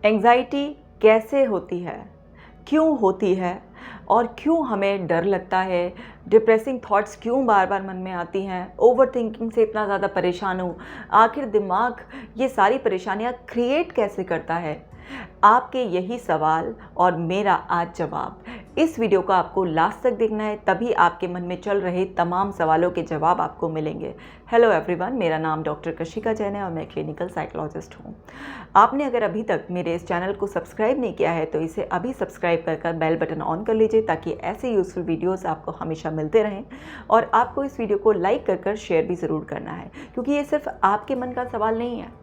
Anxiety कैसे होती है, क्यों होती है और क्यों हमें डर लगता है, डिप्रेसिंग थॉट्स क्यों बार बार मन में आती हैं, ओवरथिंकिंग से इतना ज़्यादा परेशान हूँ, आखिर दिमाग ये सारी परेशानियाँ क्रिएट कैसे करता है। आपके यही सवाल और मेरा आज जवाब। इस वीडियो को आपको लास्ट तक देखना है, तभी आपके मन में चल रहे तमाम सवालों के जवाब आपको मिलेंगे। हेलो एवरीवन, मेरा नाम डॉक्टर कशिका जैन है और मैं क्लिनिकल साइकोलॉजिस्ट हूँ। आपने अगर अभी तक मेरे इस चैनल को सब्सक्राइब नहीं किया है तो इसे अभी सब्सक्राइब कर बेल बटन ऑन कर लीजिए, ताकि ऐसे यूज़फुल वीडियोस आपको हमेशा मिलते रहें। और आपको इस वीडियो को लाइक कर शेयर भी ज़रूर करना है, क्योंकि ये सिर्फ आपके मन का सवाल नहीं है।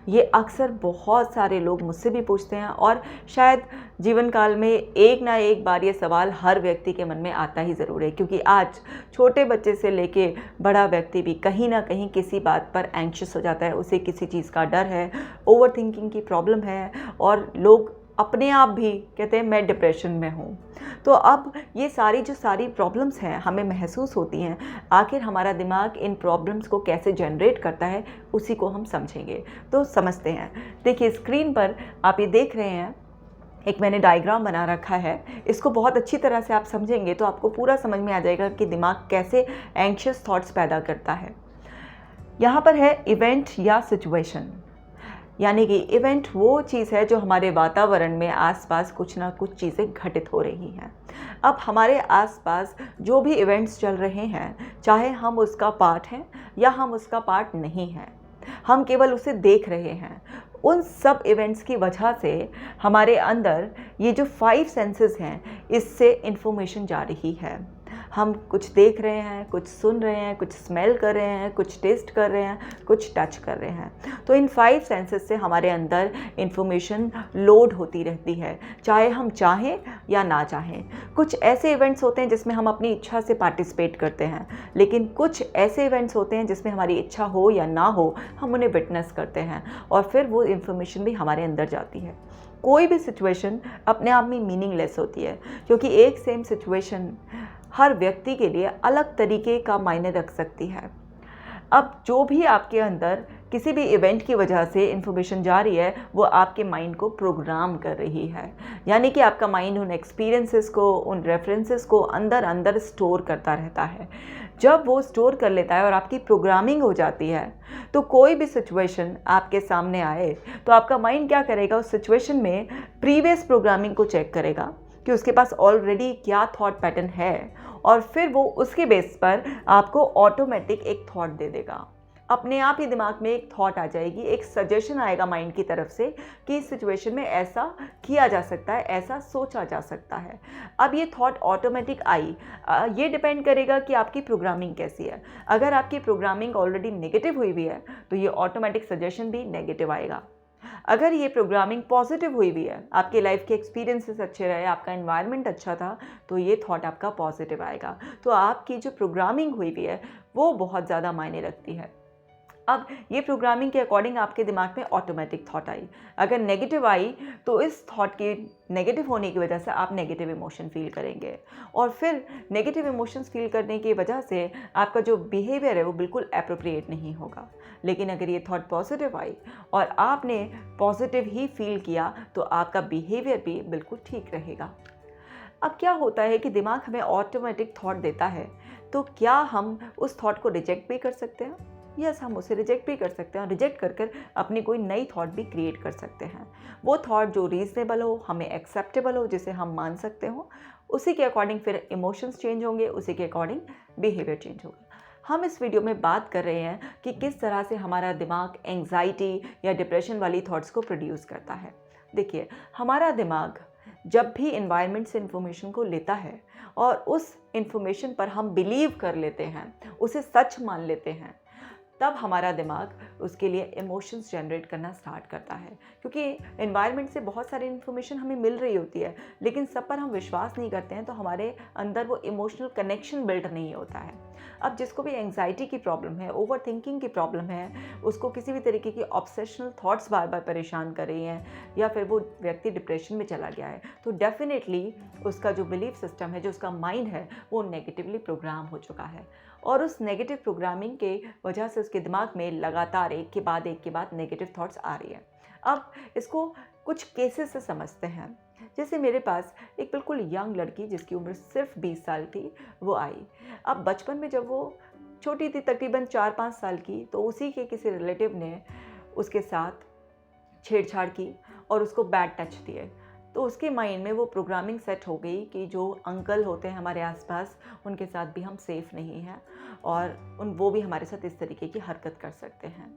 ये अक्सर बहुत सारे लोग मुझसे भी पूछते हैं और शायद जीवन काल में एक ना एक बार ये सवाल हर व्यक्ति के मन में आता ही ज़रूर है, क्योंकि आज छोटे बच्चे से लेके बड़ा व्यक्ति भी कहीं ना कहीं किसी बात पर एंग्शियस हो जाता है। उसे किसी चीज़ का डर है, ओवरथिंकिंग की प्रॉब्लम है, और लोग अपने आप भी कहते हैं मैं डिप्रेशन में हूँ। तो अब ये सारी प्रॉब्लम्स हैं हमें महसूस होती हैं, आखिर हमारा दिमाग इन प्रॉब्लम्स को कैसे जनरेट करता है उसी को हम समझेंगे। तो समझते हैं। देखिए, स्क्रीन पर आप ये देख रहे हैं, एक मैंने डायग्राम बना रखा है। इसको बहुत अच्छी तरह से आप समझेंगे तो आपको पूरा समझ में आ जाएगा कि दिमाग कैसे एंग्शियस थॉट्स पैदा करता है। यहाँ पर है इवेंट या सिचुएशन, यानी कि इवेंट वो चीज़ है जो हमारे वातावरण में आसपास कुछ ना कुछ चीज़ें घटित हो रही हैं। अब हमारे आसपास जो भी इवेंट्स चल रहे हैं, चाहे हम उसका पार्ट हैं या हम उसका पार्ट नहीं हैं, हम केवल उसे देख रहे हैं। उन सब इवेंट्स की वजह से हमारे अंदर ये जो 5 सेंसेस हैं, इससे इन्फॉर्मेशन जा रही है। हम कुछ देख रहे हैं, कुछ सुन रहे हैं, कुछ स्मेल कर रहे हैं, कुछ टेस्ट कर रहे हैं, कुछ टच कर रहे हैं। तो इन 5 सेंसेस से हमारे अंदर इन्फॉर्मेशन लोड होती रहती है, चाहे हम चाहें या ना चाहें। कुछ ऐसे इवेंट्स होते हैं जिसमें हम अपनी इच्छा से पार्टिसिपेट करते हैं, लेकिन कुछ ऐसे इवेंट्स होते हैं जिसमें हमारी इच्छा हो या ना हो, हम उन्हें विटनेस करते हैं और फिर वो इन्फॉर्मेशन भी हमारे अंदर जाती है। कोई भी सिचुएशन अपने आप में मीनिंगलेस होती है, क्योंकि एक सेम सिचुएशन हर व्यक्ति के लिए अलग तरीके का मायने रख सकती है। अब जो भी आपके अंदर किसी भी इवेंट की वजह से इन्फॉर्मेशन जा रही है, वो आपके माइंड को प्रोग्राम कर रही है। यानी कि आपका माइंड उन एक्सपीरियंसेस को, उन रेफरेंसेस को अंदर अंदर स्टोर करता रहता है। जब वो स्टोर कर लेता है और आपकी प्रोग्रामिंग हो जाती है, तो कोई भी सिचुएशन आपके सामने आए तो आपका माइंड क्या करेगा, उस सिचुएशन में प्रीवियस प्रोग्रामिंग को चेक करेगा कि उसके पास ऑलरेडी क्या थॉट पैटर्न है, और फिर वो उसके बेस पर आपको ऑटोमेटिक एक थॉट दे देगा। अपने आप ही दिमाग में एक थॉट आ जाएगी, एक सजेशन आएगा माइंड की तरफ से कि इस सिचुएशन में ऐसा किया जा सकता है, ऐसा सोचा जा सकता है। अब ये थॉट ऑटोमेटिक आई, ये डिपेंड करेगा कि आपकी प्रोग्रामिंग कैसी है। अगर आपकी प्रोग्रामिंग ऑलरेडी नेगेटिव हुई हुई है तो ये ऑटोमेटिक सजेशन भी नेगेटिव आएगा। अगर ये प्रोग्रामिंग पॉजिटिव हुई हुई है, आपके लाइफ के एक्सपीरियंसेस अच्छे रहे, आपका एनवायरनमेंट अच्छा था, तो ये थॉट आपका पॉजिटिव आएगा। तो आपकी जो प्रोग्रामिंग हुई हुई है वो बहुत ज़्यादा मायने रखती है। अब ये प्रोग्रामिंग के अकॉर्डिंग आपके दिमाग में ऑटोमेटिक थॉट आई। अगर नेगेटिव आई तो इस थॉट के नेगेटिव होने की वजह से आप नेगेटिव इमोशन फील करेंगे, और फिर नेगेटिव इमोशंस फील करने की वजह से आपका जो बिहेवियर है वो बिल्कुल एप्रोप्रिएट नहीं होगा। लेकिन अगर ये थॉट पॉजिटिव आई और आपने पॉजिटिव ही फील किया, तो आपका बिहेवियर भी बिल्कुल ठीक रहेगा। अब क्या होता है कि दिमाग हमें ऑटोमेटिक थॉट देता है, तो क्या हम उस थॉट को रिजेक्ट भी कर सकते हैं? यस, हम उसे रिजेक्ट भी कर सकते हैं, और रिजेक्ट कर अपनी कोई नई थॉट भी क्रिएट कर सकते हैं। वो थॉट जो रीजनेबल हो, हमें एक्सेप्टेबल हो, जिसे हम मान सकते हो, उसी के अकॉर्डिंग फिर इमोशंस चेंज होंगे, उसी के अकॉर्डिंग बिहेवियर चेंज होगा। हम इस वीडियो में बात कर रहे हैं कि किस तरह से हमारा दिमाग एंग्जाइटी या डिप्रेशन वाली थॉट्स को प्रोड्यूस करता है। देखिए, हमारा दिमाग जब भी इन्वायरमेंट से इन्फॉर्मेशन को लेता है और उस इन्फॉर्मेशन पर हम बिलीव कर लेते हैं, उसे सच मान लेते हैं, तब हमारा दिमाग उसके लिए इमोशंस जनरेट करना स्टार्ट करता है। क्योंकि एनवायरनमेंट से बहुत सारी इन्फॉर्मेशन हमें मिल रही होती है, लेकिन सब पर हम विश्वास नहीं करते हैं, तो हमारे अंदर वो इमोशनल कनेक्शन बिल्ड नहीं होता है। अब जिसको भी एंग्जाइटी की प्रॉब्लम है, ओवर थिंकिंग की प्रॉब्लम है, उसको किसी भी तरीके की ऑब्सेशनल थॉट्स बार बार परेशान कर रही हैं, या फिर वो व्यक्ति डिप्रेशन में चला गया है, तो डेफिनेटली उसका जो बिलीफ सिस्टम है, जो उसका माइंड है, वो नेगेटिवली प्रोग्राम हो चुका है। और उस नेगेटिव प्रोग्रामिंग के वजह से उसके दिमाग में लगातार एक के बाद नेगेटिव थॉट्स आ रही है। अब इसको कुछ केसेस से समझते हैं। जैसे मेरे पास एक बिल्कुल यंग लड़की जिसकी उम्र सिर्फ 20 साल थी, वो आई। अब बचपन में जब वो छोटी थी, तकरीबन 4-5 साल की, तो उसी के किसी रिलेटिव ने उसके साथ छेड़छाड़ की और उसको बैड टच दिए। तो उसके माइंड में वो प्रोग्रामिंग सेट हो गई कि जो अंकल होते हैं हमारे आसपास, उनके साथ भी हम सेफ़ नहीं हैं और वो भी हमारे साथ इस तरीके की हरकत कर सकते हैं।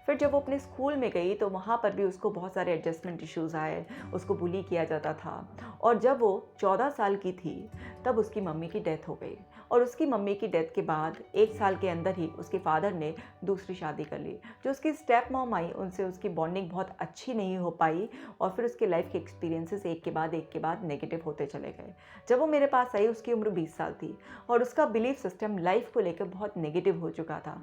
फिर जब वो अपने स्कूल में गई तो वहाँ पर भी उसको बहुत सारे एडजस्टमेंट इश्यूज़ आए, उसको बुली किया जाता था। और जब वो 14 साल की थी तब उसकी मम्मी की डेथ हो गई और उसकी मम्मी की डेथ के बाद 1 साल के अंदर ही उसके फादर ने दूसरी शादी कर ली। जो उसकी स्टेप मॉम आई, उनसे उसकी बॉन्डिंग बहुत अच्छी नहीं हो पाई और फिर उसके लाइफ के एक्सपीरियंसेस एक के बाद नेगेटिव होते चले गए। जब वो मेरे पास आई उसकी उम्र 20 साल थी और उसका बिलीफ सिस्टम लाइफ को लेकर बहुत नेगेटिव हो चुका था।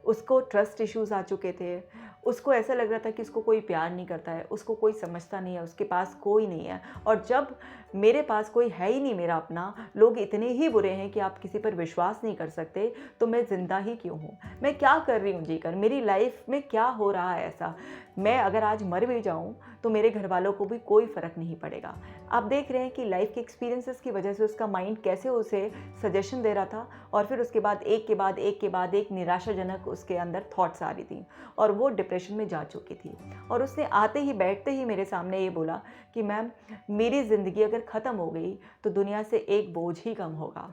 उसको ट्रस्ट इश्यूज़ आ चुके थे, उसको ऐसा लग रहा था कि उसको कोई प्यार नहीं करता है, उसको कोई समझता नहीं है, उसके पास कोई नहीं है। और जब मेरे पास कोई है ही नहीं मेरा अपना, लोग इतने ही बुरे हैं कि आप किसी पर विश्वास नहीं कर सकते, तो मैं ज़िंदा ही क्यों हूँ? मैं क्या कर रही हूँ जीकर? मेरी लाइफ में क्या हो रहा है ऐसा? मैं अगर आज मर भी जाऊँ तो मेरे घर वालों को भी कोई फ़र्क नहीं पड़ेगा। आप देख रहे हैं कि लाइफ के एक्सपीरियंसेस की वजह से उसका माइंड कैसे उसे सजेशन दे रहा था और फिर उसके बाद एक के बाद एक निराशाजनक उसके अंदर थॉट्स आ रही थी और वो डिप्रेशन में जा चुकी थी। और उसने आते ही बैठते ही मेरे सामने ये बोला कि मैम, मेरी ज़िंदगी अगर ख़त्म हो गई तो दुनिया से एक बोझ ही कम होगा,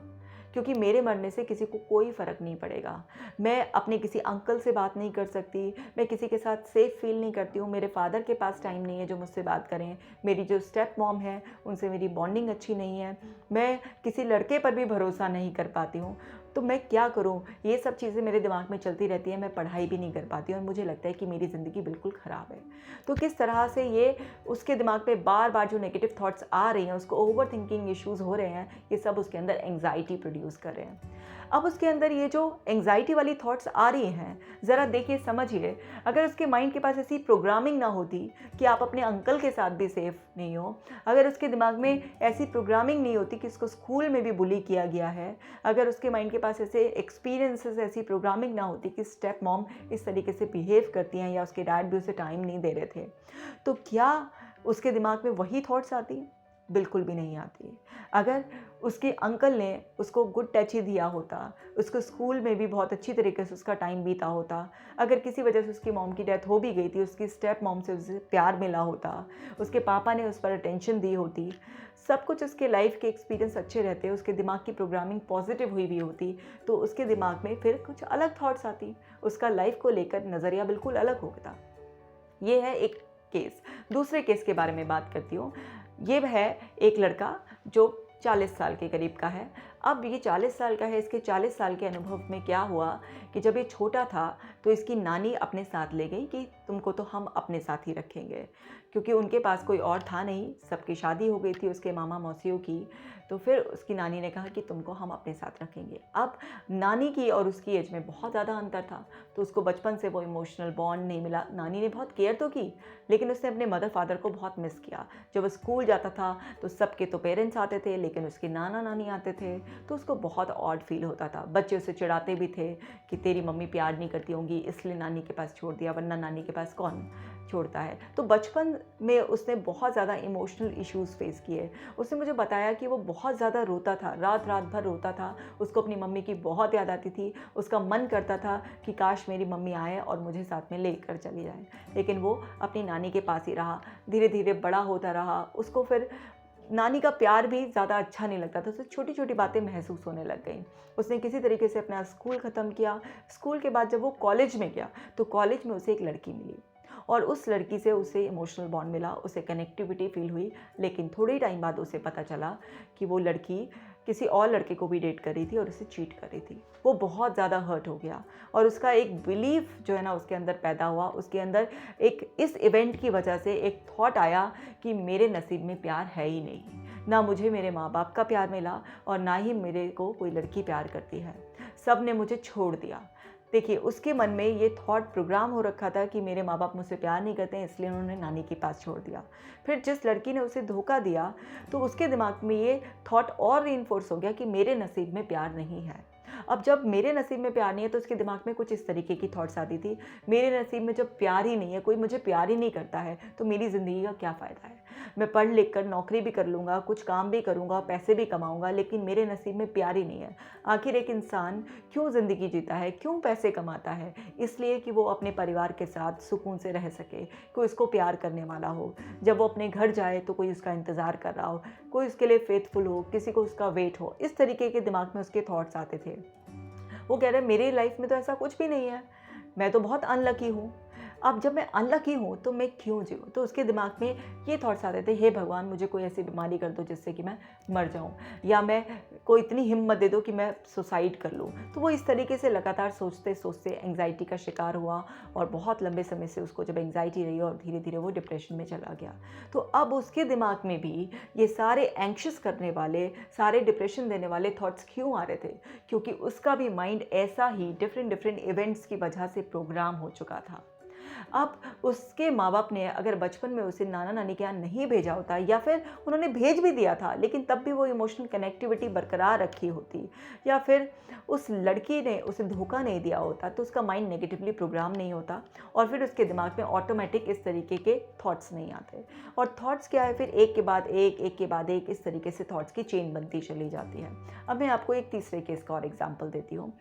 क्योंकि मेरे मरने से किसी को कोई फ़र्क नहीं पड़ेगा। मैं अपने किसी अंकल से बात नहीं कर सकती, मैं किसी के साथ सेफ़ फ़ील नहीं करती हूँ, मेरे फ़ादर के पास टाइम नहीं है जो मुझसे बात करें, मेरी जो स्टेप मॉम है उनसे मेरी बॉन्डिंग अच्छी नहीं है, मैं किसी लड़के पर भी भरोसा नहीं कर पाती हूँ, तो मैं क्या करूँ? ये सब चीज़ें मेरे दिमाग में चलती रहती हैं, मैं पढ़ाई भी नहीं कर पाती हूँ और मुझे लगता है कि मेरी ज़िंदगी बिल्कुल ख़राब है। तो किस तरह से ये उसके दिमाग में बार-बार जो नेगेटिव थॉट्स आ रही हैं, उसको ओवरथिंकिंग इश्यूज़ हो रहे हैं, ये सब उसके अंदर एंग्ज़ायटी प्रोड्यूस कर रहे हैं। अब उसके अंदर ये जो एंग्ज़ायटी वाली थॉट्स आ रही हैं, ज़रा देखिए, समझिए, अगर उसके माइंड के पास ऐसी प्रोग्रामिंग ना होती कि आप अपने अंकल के साथ भी सेफ़ नहीं हो, अगर उसके दिमाग में ऐसी प्रोग्रामिंग नहीं होती कि उसको स्कूल में भी बुली किया गया है, अगर उसके माइंड के पास ऐसे एक्सपीरियंसेस, ऐसी प्रोग्रामिंग ना होती कि स्टेप मॉम इस तरीके से बिहेव करती हैं या उसके डैड भी उसे टाइम नहीं दे रहे थे, तो क्या उसके दिमाग में वही थॉट्स आती? बिल्कुल भी नहीं आती। अगर उसके अंकल ने उसको गुड टच ही दिया होता, उसको स्कूल में भी बहुत अच्छी तरीके से उसका टाइम बीता होता, अगर किसी वजह से उसकी मॉम की डेथ हो भी गई थी, उसकी स्टेप मॉम से उसे प्यार मिला होता, उसके पापा ने उस पर अटेंशन दी होती, सब कुछ उसके लाइफ के एक्सपीरियंस अच्छे रहते, उसके दिमाग की प्रोग्रामिंग पॉजिटिव हुई भी होती, तो उसके दिमाग में फिर कुछ अलग थॉट्स आती, उसका लाइफ को लेकर नज़रिया बिल्कुल अलग होता। ये है एक केस। दूसरे केस के बारे में बात करती हूँ। ये है एक लड़का जो 40 साल के करीब का है। अब ये 40 साल का है, इसके 40 साल के अनुभव में क्या हुआ कि जब ये छोटा था तो इसकी नानी अपने साथ ले गई कि तुमको तो हम अपने साथ ही रखेंगे, क्योंकि उनके पास कोई और था नहीं, सबकी शादी हो गई थी उसके मामा मौसियों की। तो फिर उसकी नानी ने कहा कि तुमको हम अपने साथ रखेंगे। अब नानी की और उसकी एज में बहुत ज़्यादा अंतर था, तो उसको बचपन से वो इमोशनल बॉन्ड नहीं मिला। नानी ने बहुत केयर तो की, लेकिन उसने अपने मदर फादर को बहुत मिस किया। जब वो स्कूल जाता था तो सबके तो पेरेंट्स आते थे, लेकिन उसके नाना नानी आते थे, तो उसको बहुत ऑड फील होता था। बच्चे उसे चिढ़ाते भी थे कि तेरी मम्मी प्यार नहीं करती होंगी इसलिए नानी के पास छोड़ दिया, वरना नानी के पास कौन छोड़ता है। तो बचपन में उसने बहुत ज़्यादा इमोशनल इश्यूज़ फेस किए। उसने मुझे बताया कि वो बहुत ज़्यादा रोता था, रात रात भर रोता था, उसको अपनी मम्मी की बहुत याद आती थी। उसका मन करता था कि काश मेरी मम्मी आए और मुझे साथ में लेकर चली जाए, लेकिन वो अपनी नानी के पास ही रहा। धीरे धीरे बड़ा होता रहा, उसको फिर नानी का प्यार भी ज़्यादा अच्छा नहीं लगता था, उसे छोटी छोटी बातें महसूस होने लग गई। उसने किसी तरीके से अपना स्कूल ख़त्म किया। स्कूल के बाद जब वो कॉलेज में गया तो कॉलेज में उसे एक लड़की मिली और उस लड़की से उसे इमोशनल बॉन्ड मिला, उसे कनेक्टिविटी फील हुई। लेकिन थोड़े टाइम बाद उसे पता चला कि वो लड़की किसी और लड़के को भी डेट कर रही थी और उसे चीट कर रही थी। वो बहुत ज़्यादा हर्ट हो गया और उसका एक बिलीफ जो है ना उसके अंदर पैदा हुआ। उसके अंदर एक इस इवेंट की वजह से एक थॉट आया कि मेरे नसीब में प्यार है ही नहीं, ना मुझे मेरे माँ बाप का प्यार मिला और ना ही मेरे को कोई लड़की प्यार करती है, सब ने मुझे छोड़ दिया। देखिए, उसके मन में ये थॉट प्रोग्राम हो रखा था कि मेरे माँ बाप मुझसे प्यार नहीं करते हैं, इसलिए उन्होंने नानी के पास छोड़ दिया। फिर जिस लड़की ने उसे धोखा दिया तो उसके दिमाग में ये थॉट और रीइंफोर्स हो गया कि मेरे नसीब में प्यार नहीं है। अब जब मेरे नसीब में प्यार नहीं है तो उसके दिमाग में कुछ इस तरीके की थॉट्स आती थी, मेरे नसीब में जब प्यार ही नहीं है, कोई मुझे प्यार ही नहीं करता है, तो मेरी ज़िंदगी का क्या फ़ायदा है। मैं पढ़ लिख कर नौकरी भी कर लूँगा, कुछ काम भी करूँगा, पैसे भी कमाऊँगा, लेकिन मेरे नसीब में प्यार ही नहीं है। आखिर एक इंसान क्यों ज़िंदगी जीता है, क्यों पैसे कमाता है? इसलिए कि वो अपने परिवार के साथ सुकून से रह सके, कोई उसको प्यार करने वाला हो। जब वो अपने घर जाए तो कोई उसका इंतज़ार कर रहा हो, कोई उसके लिए फेथफुल हो, किसी को उसका वेट हो। इस तरीके के दिमाग में उसके थॉट्स आते थे। वो कह रहे हैं मेरी लाइफ में तो ऐसा कुछ भी नहीं है, मैं तो बहुत अनलकी हूँ। अब जब मैं अनलकी हूँ तो मैं क्यों जीऊँ? तो उसके दिमाग में ये थॉट्स आते थे, हे भगवान मुझे कोई ऐसी बीमारी कर दो जिससे कि मैं मर जाऊँ, या मैं कोई इतनी हिम्मत दे दो कि मैं सुसाइड कर लूँ। तो वो इस तरीके से लगातार सोचते सोचते एंग्जाइटी का शिकार हुआ, और बहुत लंबे समय से उसको जब एंग्जाइटी रही और धीरे धीरे वो डिप्रेशन में चला गया। तो अब उसके दिमाग में भी ये सारे एंक्शस करने वाले, सारे डिप्रेशन देने वाले थॉट्स क्यों आ रहे थे? क्योंकि उसका भी माइंड ऐसा ही डिफरेंट डिफरेंट इवेंट्स की वजह से प्रोग्राम हो चुका था। अब उसके माँ-बाप ने अगर बचपन में उसे नाना-नानी के यहाँ नहीं भेजा होता, या फिर उन्होंने भेज भी दिया था लेकिन तब भी वो इमोशनल कनेक्टिविटी बरकरार रखी होती, या फिर उस लड़की ने उसे धोखा नहीं दिया होता, तो उसका माइंड नेगेटिवली प्रोग्राम नहीं होता, और फिर उसके दिमाग में ऑटोमेटिक इस तरीके के थॉट्स नहीं आते। और थॉट्स क्या है, फिर एक के बाद एक के बाद एक इस तरीके से थॉट्स की चेन बनती चली जाती है। अब मैं आपको एक तीसरे केस का और एग्जाम्पल देती हूँ।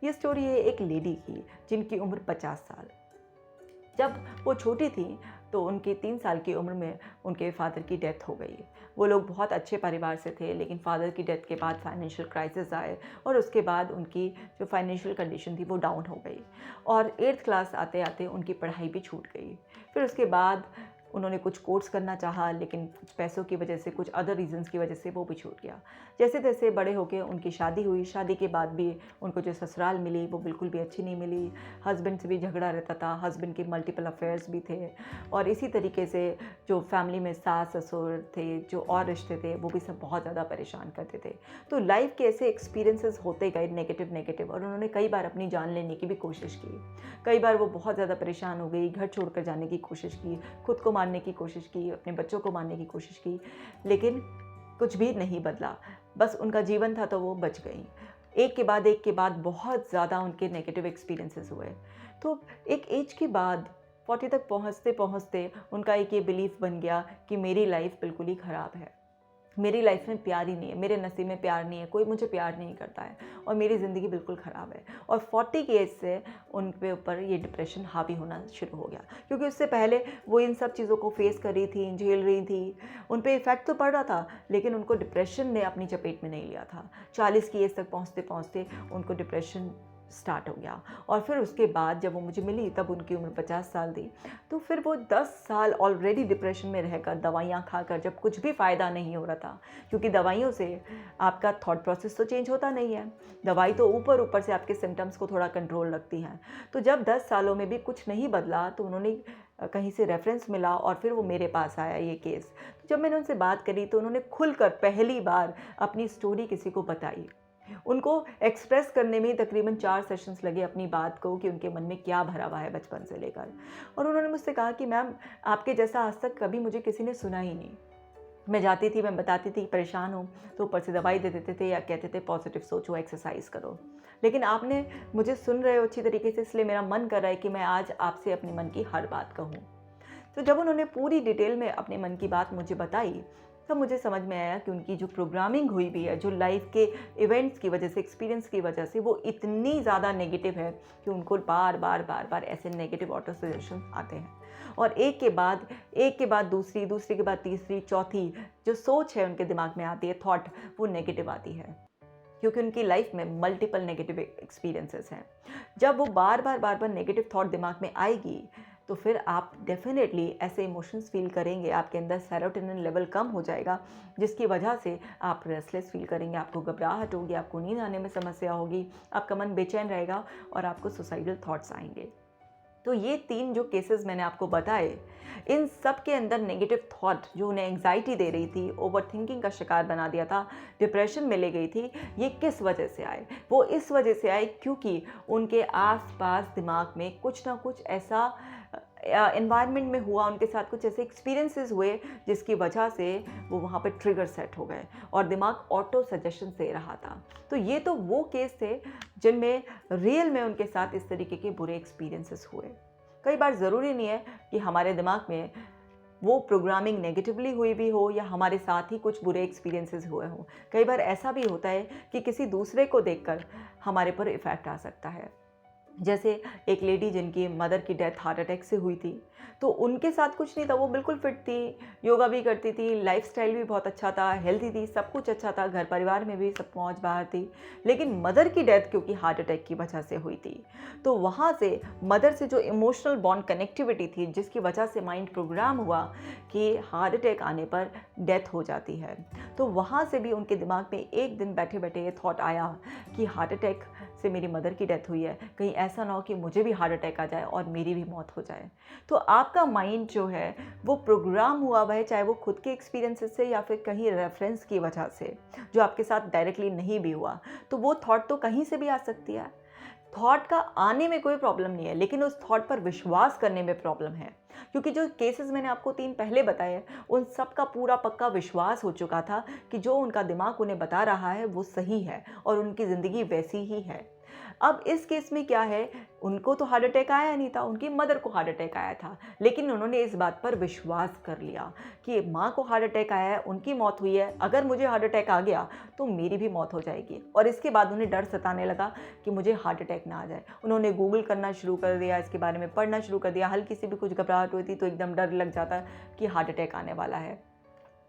ये स्टोरी है एक लेडी की जिनकी उम्र 50 साल। जब वो छोटी थी तो उनकी 3 साल की उम्र में उनके फादर की डेथ हो गई। वो लोग बहुत अच्छे परिवार से थे, लेकिन फादर की डेथ के बाद फाइनेंशियल क्राइसिस आए, और उसके बाद उनकी जो फाइनेंशियल कंडीशन थी वो डाउन हो गई, और 8th क्लास आते आते उनकी पढ़ाई भी छूट गई। फिर उसके बाद उन्होंने कुछ कोर्स करना चाहा, लेकिन कुछ पैसों की वजह से, कुछ अदर रीज़न्स की वजह से वो भी छूट गया। जैसे तैसे बड़े होके उनकी शादी हुई। शादी के बाद भी उनको जो ससुराल मिली वो बिल्कुल भी अच्छी नहीं मिली। हस्बैंड से भी झगड़ा रहता था, हस्बैंड के मल्टीपल अफेयर्स भी थे, और इसी तरीके से जो फैमिली में सास ससुर थे, जो और रिश्ते थे, वो भी सब बहुत ज़्यादा परेशान करते थे। तो लाइफ के ऐसे एक्सपीरियंसेस होते गए नेगेटिव, और उन्होंने कई बार अपनी जान लेने की भी कोशिश की। कई बार वो बहुत ज़्यादा परेशान हो गई, घर छोड़कर जाने की कोशिश की, खुद को मारने की कोशिश की, अपने बच्चों को मारने की कोशिश की, लेकिन कुछ भी नहीं बदला। बस उनका जीवन था तो वो बच गई। एक के बाद बहुत ज़्यादा उनके नेगेटिव एक्सपीरियंसेस हुए। तो एक एज के बाद 40 तक पहुँचते पहुँचते उनका एक ये बिलीफ बन गया कि मेरी लाइफ बिल्कुल ही ख़राब है, मेरी लाइफ में प्यार ही नहीं है, मेरे नसीब में प्यार नहीं है, कोई मुझे प्यार नहीं करता है, और मेरी ज़िंदगी बिल्कुल ख़राब है। और 40 की एज से उन पे ऊपर ये डिप्रेशन हावी होना शुरू हो गया, क्योंकि उससे पहले वो इन सब चीज़ों को फेस कर रही थी, झेल रही थी, उन पे इफ़ेक्ट तो पड़ रहा था, लेकिन उनको डिप्रेशन ने अपनी चपेट में नहीं लिया था। 40 की एज तक पहुँचते पहुँचते उनको डिप्रेशन स्टार्ट हो गया। और फिर उसके बाद जब वो मुझे मिली तब उनकी उम्र 50 साल थी। तो फिर वो 10 साल ऑलरेडी डिप्रेशन में रहकर, दवाइयाँ खाकर, जब कुछ भी फ़ायदा नहीं हो रहा था, क्योंकि दवाइयों से आपका थॉट प्रोसेस तो चेंज होता नहीं है, दवाई तो ऊपर ऊपर से आपके सिम्टम्स को थोड़ा कंट्रोल रखती हैं। तो जब 10 सालों में भी कुछ नहीं बदला, तो उन्होंने कहीं से रेफरेंस मिला, और फिर वो मेरे पास आया ये केस। तो जब मैंने उनसे बात करी तो उन्होंने खुलकर पहली बार अपनी स्टोरी किसी को बताई। उनको एक्सप्रेस करने में तकरीबन 4 सेशंस लगे अपनी बात को, कि उनके मन में क्या भरा हुआ है बचपन से लेकर। और उन्होंने मुझसे कहा कि मैम, आपके जैसा आज तक कभी मुझे किसी ने सुना ही नहीं। मैं जाती थी, मैं बताती थी परेशान हूँ, तो ऊपर से दवाई दे देते थे या कहते थे पॉजिटिव सोचो, एक्सरसाइज करो। लेकिन आपने मुझे सुन रहे हो अच्छी तरीके से, इसलिए मेरा मन कर रहा है कि मैं आज आपसे अपने मन की हर बात कहूँ। तो जब उन्होंने पूरी डिटेल में अपने मन की बात मुझे बताई, तब मुझे समझ में आया कि उनकी जो प्रोग्रामिंग हुई भी है, जो लाइफ के इवेंट्स की वजह से, एक्सपीरियंस की वजह से, वो इतनी ज़्यादा नेगेटिव है कि उनको बार बार ऐसे नेगेटिव ऑटो सजेशन आते हैं। और एक के बाद दूसरी, दूसरी के बाद तीसरी, चौथी जो सोच है उनके दिमाग में आती है, थॉट, वो नेगेटिव आती है, क्योंकि उनकी लाइफ में मल्टीपल नेगेटिव एक्सपीरियंसेस हैं। जब वो बार बार नेगेटिव थॉट दिमाग में आएगी, तो फिर आप डेफिनेटली ऐसे इमोशंस फील करेंगे, आपके अंदर सेरोटोनिन लेवल कम हो जाएगा, जिसकी वजह से आप रेस्टलेस फील करेंगे, आपको घबराहट होगी, आपको नींद आने में समस्या होगी, आपका मन बेचैन रहेगा, और आपको सुसाइडल थॉट्स आएंगे। तो ये 3 जो केसेस मैंने आपको बताए, इन सब के अंदर नेगेटिव थॉट जो उन्हें एंग्जाइटी दे रही थी, ओवरथिंकिंग का शिकार बना दिया था, डिप्रेशन में ले गई थी, ये किस वजह से आए? वो इस वजह से आए क्योंकि उनके आसपास दिमाग में कुछ ना कुछ ऐसा एनवायरनमेंट में हुआ, उनके साथ कुछ ऐसे एक्सपीरियंसेस हुए जिसकी वजह से वो वहाँ पे ट्रिगर सेट हो गए और दिमाग ऑटो सजेशन दे रहा था। तो ये तो वो केस थे जिनमें रियल में उनके साथ इस तरीके के बुरे एक्सपीरियंसेस हुए। कई बार ज़रूरी नहीं है कि हमारे दिमाग में वो प्रोग्रामिंग नेगेटिवली हुई भी हो या हमारे साथ ही कुछ बुरे एक्सपीरियंसेस हुए हों। कई बार ऐसा भी होता है कि किसी दूसरे को देखकर हमारे पर इफ़ेक्ट आ सकता है। जैसे एक लेडी जिनकी मदर की डेथ हार्ट अटैक से हुई थी, तो उनके साथ कुछ नहीं था, वो बिल्कुल फिट थी, योगा भी करती थी, लाइफ़स्टाइल भी बहुत अच्छा था, हेल्दी थी, सब कुछ अच्छा था, घर परिवार में भी सब मौज-बहार थी। लेकिन मदर की डेथ क्योंकि हार्ट अटैक की वजह से हुई थी, तो वहाँ से मदर से जो इमोशनल बॉन्ड कनेक्टिविटी थी, जिसकी वजह से माइंड प्रोग्राम हुआ कि हार्ट अटैक आने पर डेथ हो जाती है। तो वहाँ से भी उनके दिमाग में एक दिन बैठे-बैठे ये थॉट आया कि हार्ट अटैक से मेरी मदर की डेथ हुई है, कहीं ऐसा ना हो कि मुझे भी हार्ट अटैक आ जाए और मेरी भी मौत हो जाए। तो आपका माइंड जो है वो प्रोग्राम हुआ हुआ है, चाहे वो खुद के एक्सपीरियंसेस से या फिर कहीं रेफरेंस की वजह से, जो आपके साथ डायरेक्टली नहीं भी हुआ। तो वो थॉट तो कहीं से भी आ सकती है। थॉट का आने में कोई प्रॉब्लम नहीं है, लेकिन उस थॉट पर विश्वास करने में प्रॉब्लम है। क्योंकि जो केसेस मैंने आपको 3 पहले बताए, उन सब का पूरा पक्का विश्वास हो चुका था कि जो उनका दिमाग उन्हें बता रहा है वो सही है और उनकी ज़िंदगी वैसी ही है। अब इस केस में क्या है, उनको तो हार्ट अटैक आया नहीं था, उनकी मदर को हार्ट अटैक आया था, लेकिन उन्होंने इस बात पर विश्वास कर लिया कि माँ को हार्ट अटैक आया है, उनकी मौत हुई है, अगर मुझे हार्ट अटैक आ गया तो मेरी भी मौत हो जाएगी। और इसके बाद उन्हें डर सताने लगा कि मुझे हार्ट अटैक ना आ जाए। उन्होंने गूगल करना शुरू कर दिया, इसके बारे में पढ़ना शुरू कर दिया, हल्की सी भी कुछ घबराहट हुई थी तो एकदम डर लग जाता कि हार्ट अटैक आने वाला है।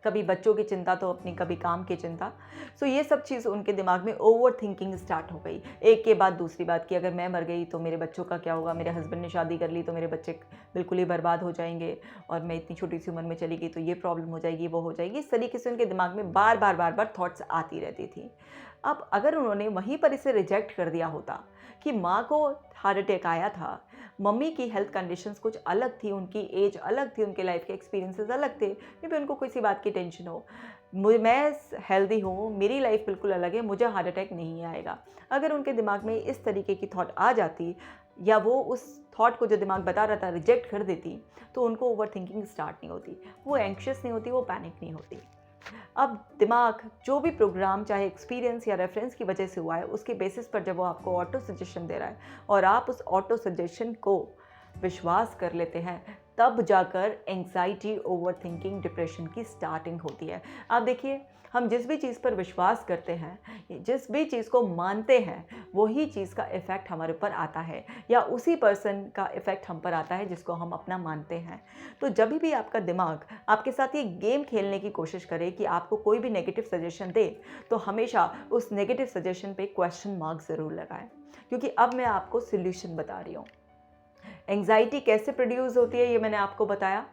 कभी बच्चों की चिंता तो अपनी, कभी काम की चिंता। सो ये सब चीज़ उनके दिमाग में ओवर थिंकिंग स्टार्ट हो गई, एक के बाद दूसरी बात कि अगर मैं मर गई तो मेरे बच्चों का क्या होगा, मेरे हस्बैंड ने शादी कर ली तो मेरे बच्चे बिल्कुल ही बर्बाद हो जाएंगे, और मैं इतनी छोटी सी उम्र में चली गई तो ये प्रॉब्लम हो जाएगी, वो हो जाएगी। इस तरीके से उनके दिमाग में बार बार थॉट्स आती रहती थी। अब अगर उन्होंने वहीं पर इसे रिजेक्ट कर दिया होता कि माँ को हार्ट अटैक आया था, मम्मी की हेल्थ कंडीशंस कुछ अलग थी, उनकी एज अलग थी, उनके लाइफ के एक्सपीरियंसेस अलग थे, मे बी उनको किसी बात की टेंशन हो, मैं हेल्दी हूँ, मेरी लाइफ बिल्कुल अलग है, मुझे हार्ट अटैक नहीं आएगा। अगर उनके दिमाग में इस तरीके की थॉट आ जाती या वो उस थॉट को जो दिमाग बता रहा था रिजेक्ट कर देती, तो उनको ओवर थिंकिंग स्टार्ट नहीं होती, वो एंक्शियस नहीं होती, वो पैनिक नहीं होती। अब दिमाग जो भी प्रोग्राम चाहे एक्सपीरियंस या रेफरेंस की वजह से हुआ है, उसके बेसिस पर जब वो आपको ऑटो सजेशन दे रहा है और आप उस ऑटो सजेशन को विश्वास कर लेते हैं, तब जाकर एंग्जाइटी, ओवर थिंकिंग, डिप्रेशन की स्टार्टिंग होती है। आप देखिए, हम जिस भी चीज़ पर विश्वास करते हैं, जिस भी चीज़ को मानते हैं, वही चीज़ का इफ़ेक्ट हमारे ऊपर आता है या उसी पर्सन का इफ़ेक्ट हम पर आता है जिसको हम अपना मानते हैं। तो जब भी आपका दिमाग आपके साथ ये गेम खेलने की कोशिश करे कि आपको कोई भी नेगेटिव सजेशन दे, तो हमेशा उस नेगेटिव सजेशन पे क्वेश्चन मार्क ज़रूर लगाएं, क्योंकि अब मैं आपको सॉल्यूशन बता रही हूँ। एंग्जाइटी कैसे प्रोड्यूस होती है ये मैंने आपको बताया।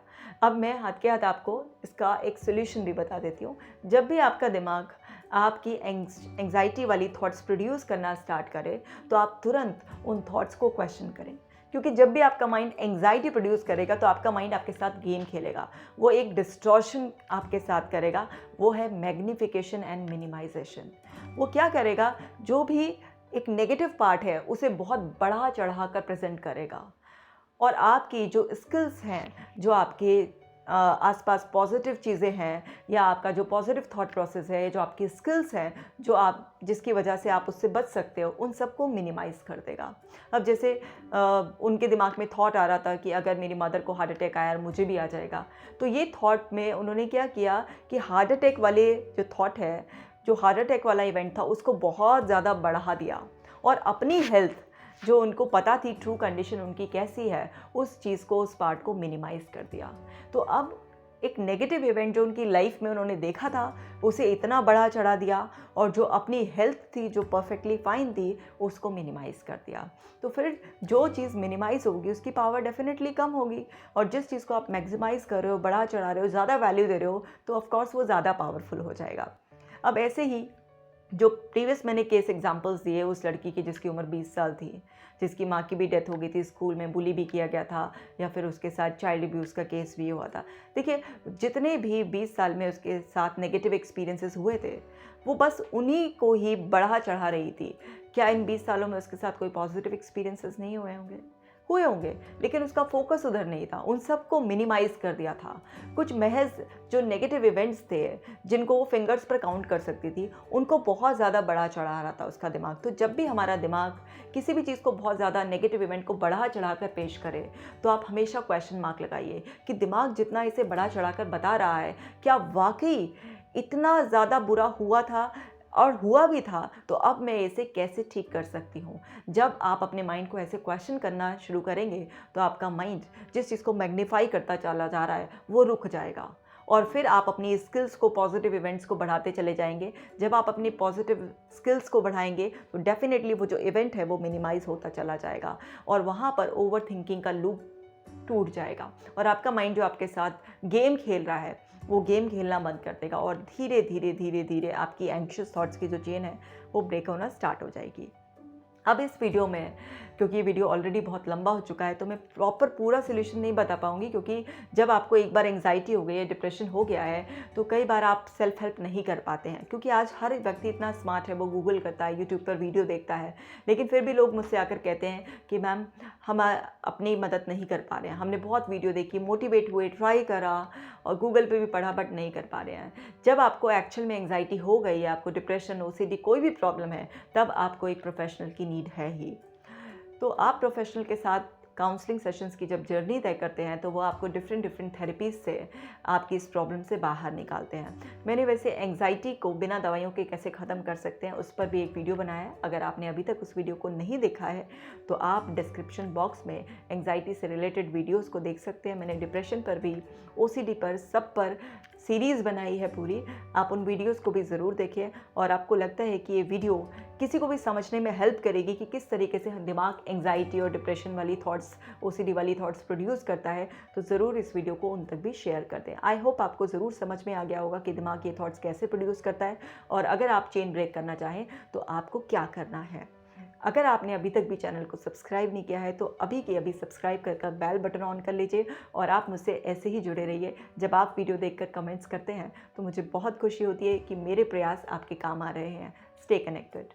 अब मैं हाथ के हाथ आपको इसका एक सॉल्यूशन भी बता देती हूँ। जब भी आपका दिमाग आपकी एंग्जाइटी वाली थॉट्स प्रोड्यूस करना स्टार्ट करे, तो आप तुरंत उन थॉट्स को क्वेश्चन करें, क्योंकि जब भी आपका माइंड एंग्जाइटी प्रोड्यूस करेगा तो आपका माइंड आपके साथ गेम खेलेगा, वो एक डिस्टॉर्शन आपके साथ करेगा, वो है मैग्निफिकेशन एंड मिनिमाइजेशन। वो क्या करेगा, जो भी एक नेगेटिव पार्ट है उसे बहुत बढ़ा चढ़ा कर प्रेजेंट करेगा, और आपकी जो स्किल्स हैं, जो आपके आसपास पॉजिटिव चीज़ें हैं, या आपका जो पॉजिटिव थॉट प्रोसेस है, जो आपकी स्किल्स हैं, जो आप जिसकी वजह से आप उससे बच सकते हो, उन सबको मिनिमाइज़ कर देगा। अब जैसे उनके दिमाग में थॉट आ रहा था कि अगर मेरी मदर को हार्ट अटैक आया और मुझे भी आ जाएगा, तो ये थॉट में उन्होंने क्या किया कि हार्ट अटैक वाले जो थॉट है, जो हार्ट अटैक वाला इवेंट था, उसको बहुत ज़्यादा बढ़ा दिया और अपनी हेल्थ, जो उनको पता थी ट्रू कंडीशन उनकी कैसी है, उस चीज़ को, उस पार्ट को मिनिमाइज़ कर दिया। तो अब एक नेगेटिव इवेंट जो उनकी लाइफ में उन्होंने देखा था, उसे इतना बढ़ा चढ़ा दिया, और जो अपनी हेल्थ थी, जो परफेक्टली फाइन थी, उसको मिनिमाइज़ कर दिया। तो फिर जो चीज़ मिनिमाइज़ होगी उसकी पावर डेफिनेटली कम होगी, और जिस चीज़ को आप मैक्सिमाइज़ कर रहे हो, बढ़ा चढ़ा रहे हो, ज़्यादा वैल्यू दे रहे हो, तो ऑफकोर्स वो ज़्यादा पावरफुल हो जाएगा। अब ऐसे ही जो प्रीवियस मैंने केस एग्जांपल्स दिए, उस लड़की की जिसकी उम्र 20 साल थी, जिसकी माँ की भी डेथ हो गई थी, स्कूल में बुली भी किया गया था, या फिर उसके साथ चाइल्ड अब्यूज़ का केस भी हुआ था। देखिए, जितने भी 20 साल में उसके साथ नेगेटिव एक्सपीरियंसेस हुए थे, वो बस उन्हीं को ही बढ़ा चढ़ा रही थी। क्या इन 20 सालों में उसके साथ कोई पॉजिटिव एक्सपीरियंसेस नहीं हुए होंगे? हुए होंगे, लेकिन उसका फोकस उधर नहीं था, उन सबको मिनिमाइज़ कर दिया था। कुछ महज़ जो नेगेटिव इवेंट्स थे, जिनको वो फिंगर्स पर काउंट कर सकती थी, उनको बहुत ज़्यादा बढ़ा चढ़ा रहा था उसका दिमाग। तो जब भी हमारा दिमाग किसी भी चीज़ को बहुत ज़्यादा नेगेटिव इवेंट को बढ़ा चढ़ा कर पेश करे, तो आप हमेशा क्वेश्चन मार्क लगाइए कि दिमाग जितना इसे बढ़ा चढ़ा कर बता रहा है, क्या वाक़ई इतना ज़्यादा बुरा हुआ था, और हुआ भी था, तो अब मैं इसे कैसे ठीक कर सकती हूँ। जब आप अपने माइंड को ऐसे क्वेश्चन करना शुरू करेंगे, तो आपका माइंड जिस चीज़ को मैग्नीफाई करता चला जा रहा है, वो रुक जाएगा, और फिर आप अपनी स्किल्स को, पॉजिटिव इवेंट्स को बढ़ाते चले जाएंगे। जब आप अपनी पॉजिटिव स्किल्स को बढ़ाएंगे, तो डेफिनेटली वो जो इवेंट है वो मिनिमाइज़ होता चला जाएगा, और वहाँ पर ओवर थिंकिंग का लूप टूट जाएगा, और आपका माइंड जो आपके साथ गेम खेल रहा है, वो गेम खेलना बंद कर देगा, और धीरे धीरे धीरे धीरे आपकी एंग्शियस थॉट्स की जो चेन है वो ब्रेक होना स्टार्ट हो जाएगी। अब इस वीडियो में, क्योंकि ये वीडियो ऑलरेडी बहुत लंबा हो चुका है, तो मैं प्रॉपर पूरा सॉल्यूशन नहीं बता पाऊंगी, क्योंकि जब आपको एक बार एंग्जाइटी हो गई है, डिप्रेशन हो गया है, तो कई बार आप सेल्फ हेल्प नहीं कर पाते हैं, क्योंकि आज हर एक व्यक्ति इतना स्मार्ट है, वो गूगल करता है, यूट्यूब पर वीडियो देखता है, लेकिन फिर भी लोग मुझसे आकर कहते हैं कि मैम हम अपनी मदद नहीं कर पा रहे हैं, हमने बहुत वीडियो देखी, मोटिवेट हुए, ट्राई करा और गूगल पे भी पढ़ा, बट नहीं कर पा रहे हैं। जब आपको एक्चुअल में एंग्जाइटी हो गई है, आपको डिप्रेशन, ओसीडी कोई भी प्रॉब्लम है, तब आपको एक प्रोफेशनल की नीड है ही। तो आप प्रोफेशनल के साथ काउंसलिंग सेशंस की जब जर्नी तय करते हैं, तो वो आपको डिफरेंट थेरेपीज से आपकी इस प्रॉब्लम से बाहर निकालते हैं। मैंने वैसे एंग्जाइटी को बिना दवाइयों के कैसे ख़त्म कर सकते हैं, उस पर भी एक वीडियो बनाया है। अगर आपने अभी तक उस वीडियो को नहीं देखा है, तो आप डिस्क्रिप्शन बॉक्स में एंग्जाइटी से रिलेटेड वीडियोज़ को देख सकते हैं। मैंने डिप्रेशन पर भी, ओसीडी पर, सब पर सीरीज़ बनाई है पूरी। आप उन वीडियोज़ को भी ज़रूर देखिए, और आपको लगता है कि ये वीडियो किसी को भी समझने में हेल्प करेगी कि किस तरीके से दिमाग एंग्जाइटी और डिप्रेशन वाली थॉट्स, ओसीडी वाली थॉट्स प्रोड्यूस करता है, तो ज़रूर इस वीडियो को उन तक भी शेयर कर दें। आई होप आपको ज़रूर समझ में आ गया होगा कि दिमाग ये थॉट्स कैसे प्रोड्यूस करता है, और अगर आप चेन ब्रेक करना चाहें तो आपको क्या करना है। अगर आपने अभी तक भी चैनल को सब्सक्राइब नहीं किया है, तो अभी के अभी सब्सक्राइब कर बेल बटन ऑन कर लीजिए, और आप मुझसे ऐसे ही जुड़े रहिए। जब आप वीडियो देखकर कमेंट्स करते हैं, तो मुझे बहुत खुशी होती है कि मेरे प्रयास आपके काम आ रहे हैं। Stay connected.